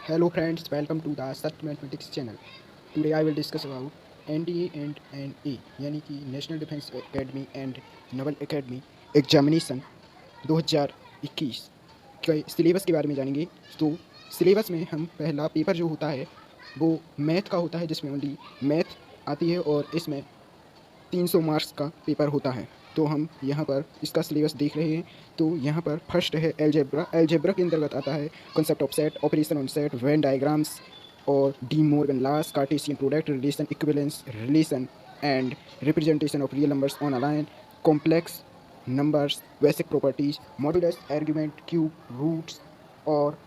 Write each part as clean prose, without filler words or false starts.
Hello friends, welcome to the Sat Mathematics channel. Today I will discuss about NDA and NA यानी कि national defence academy and Naval academy examination 2021 के syllabus के बारे में जानेंगे। तो सिलेबस में हम पहला पेपर जो होता है वो मैथ का होता है, जिसमें ओनली मैथ आती है और इसमें 300 मार्क्स का पेपर होता है। तो हम यहाँ पर इसका सिलेबस देख रहे हैं। तो यहाँ पर फर्स्ट है एलजेब्रा। एलजेब्रा के अंतर्गत आता है concept of set, operation on set, Venn diagrams और De Morgan laws, Cartesian product, relation, equivalence relation and representation of real numbers on a line, complex numbers, basic properties, modulus, argument, cube, roots और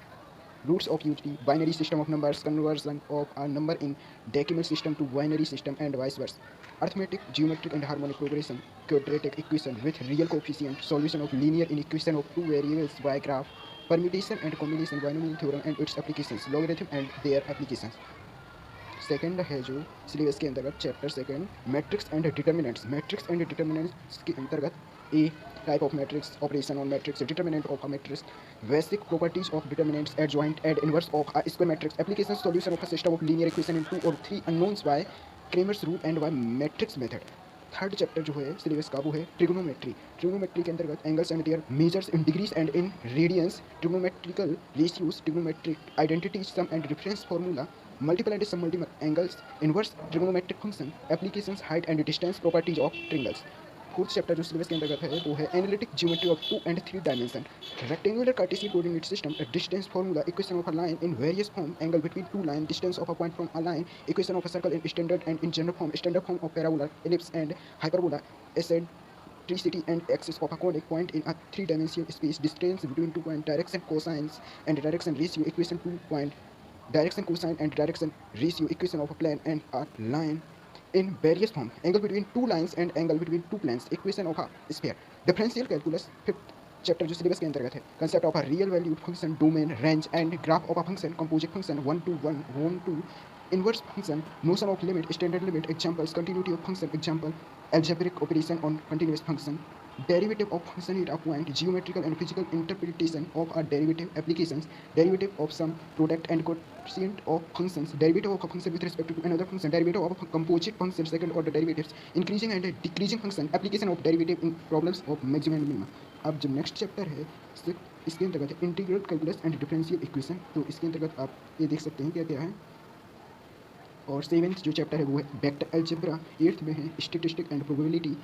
roots of unity, binary system of numbers, conversion of a number in decimal system to binary system and vice versa, arithmetic, geometric and harmonic progression, quadratic equation with real coefficient, solution of linear inequation of two variables by graph, permutation and combination, binomial theorem and its applications, logarithm and their applications. Second है जो syllabus के अंतर्गत chapter second matrix and determinants. Matrix and determinants के अंतर्गत a type of matrix, operation on matrix, determinant of a matrix, basic properties of determinants, adjoint and inverse of a square matrix, application, solution of a system of linear equation in two और three unknowns by Cramer's rule and by matrix method. Third chapter जो है syllabus का वो है trigonometry. Trigonometry के अंतर्गत angles and their measures in degrees and in radians, trigonometrical ratios, trigonometric identities, sum and difference formula, multiple and submultiple angles, inverse trigonometric function, applications, height and distance, properties of triangles। Fourth chapter जो syllabus के अंतर्गत है वो है analytic geometry of 2 and 3 dimension, rectangular Cartesian coordinate system, distance formula, equation of a line in various form, angle between two line, distance of a point from a line, equation of a circle in standard and in general form, standard form of parabola, ellipse and hyperbola, eccentricity and axis of a conic point in a three-dimensional space, distance between two points, direction, cosines and direction ratio, equation 2 point, direction, cosine and direction ratio, equation of a plane and a line in various form, angle between two lines and angle between two planes, equation of a sphere, differential calculus। Fifth chapter जो syllabus के अंतर्गत है concept of a real valued function, domain, range and graph of a function, composite function, one two one, one two, inverse function, notion of limit, standard limit, examples, continuity of function, example, algebraic operation on continuous function, derivative of function at a point, geometrical and physical interpretation of a derivative, applications, derivative of some product and quotient of functions, derivative of a function with respect to another function, derivative of a composite function, second order derivatives, increasing and decreasing function, application of derivative in problems of maximum and minimum। अब जो next chapter है इसके अंतर्गत integral calculus and differential equation. तो इसके अंतर्गत आप ये देख सकते हैं क्या क्या है। और सेवेंथ जो चैप्टर है वो है वेक्टर अलजेब्रा। एट्थ में है स्टैटिस्टिक एंड प्रोबेबिलिटी।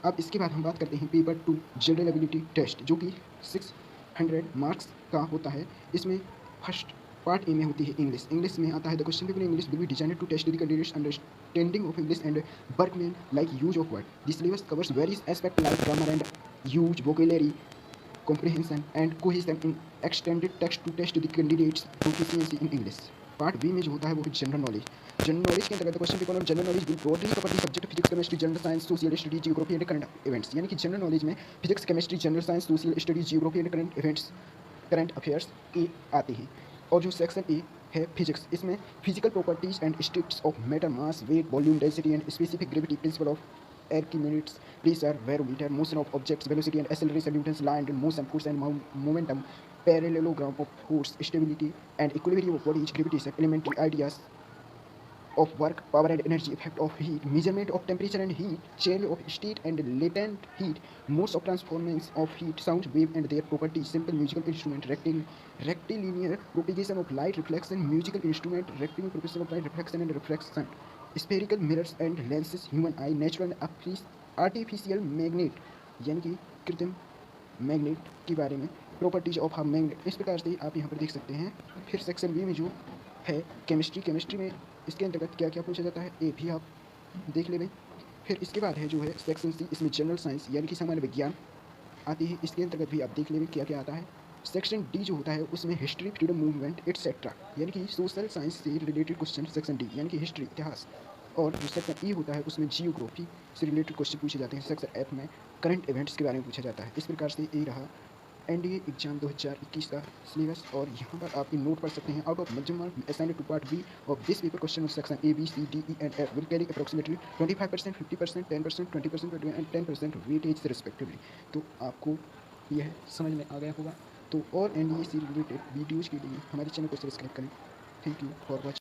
अब इसके बाद हम बात करते हैं पेपर 2 जनरल एबिलिटी टेस्ट, जो कि 600 मार्क्स का होता है। इसमें फर्स्ट पार्ट ए में होती है इंग्लिश। इंग्लिश में आता है the question paper in English will be designed to test the candidates understanding of English and workmanlike use of word. The syllabus covers various aspect like grammar and use, vocabulary, comprehension and cohesion in extended text to test the candidates proficiency in English। Part B में जो होता है वो है general knowledge. General knowledge के अंतर्गत question paper on general knowledge will broadly cover the subject physics, chemistry, general science, social studies, geography and current events. यानी कि जनरल नॉलेज में physics, chemistry, general science, social studies, geography and current events, current affairs ये आते हैं। और जो section A है physics, इसमें physical properties and states of matter, mass, weight, volume, density and specific gravity, principle of Archimedes, pressure, barometer, motion of objects, velocity and acceleration, Newton's law and motion, force and momentum, parallelogram of force, stability and equilibrium of bodies, gravitation, elementary ideas of work, power and energy, effect of heat, measurement of temperature and heat, change of state and latent heat, modes of transformation of heat, sound wave and their properties, simple musical instrument, rectilinear propagation of light, reflection, musical instrument, rectilinear propagation of light, reflection and refraction, spherical mirrors and lenses, human eye, natural and artificial magnet, यानी कि कृत्रिम magnet के बारे में, properties of a magnet. इस प्रकार से आप यहाँ पर देख सकते हैं। फिर सेक्शन बी में जो है केमिस्ट्री। केमिस्ट्री में इसके अंतर्गत क्या क्या पूछा जाता है ये भी आप देख लेंगे। फिर इसके बाद है जो है सेक्शन सी, इसमें जनरल साइंस यानी कि सामान्य विज्ञान आती है। इसके अंतर्गत भी आप देख लेंगे क्या क्या आता है। सेक्शन डी जो होता है उसमें हिस्ट्री, फ्रीडम मूवमेंट एटसेट्रा यानी कि सोशल साइंस से रिलेटेड क्वेश्चन, सेक्शन डी यानी कि हिस्ट्री, इतिहास। और जो सेक्शन ई होता है उसमें जियोग्राफी से रिलेटेड क्वेश्चन पूछे जाते हैं। सेक्शन एफ में करंट इवेंट्स के बारे में पूछा जाता है। इस प्रकार से ये रहा एनडीए एग्जाम 2021 का सिलेबस। और यहाँ पर आप नोट पढ़ सकते हैं। Out of maximum mark assigned to part B of this paper, question of section A B C D E and F will carry approximately 25%, 50%, 10%, 20%, 21 and 10% weightage respectively. तो आपको यह समझ में आ गया होगा। तो और एनडीए से रिलेटेड वीडियोज़ के लिए हमारे चैनल को सब्सक्राइब करें। Thank you for watching.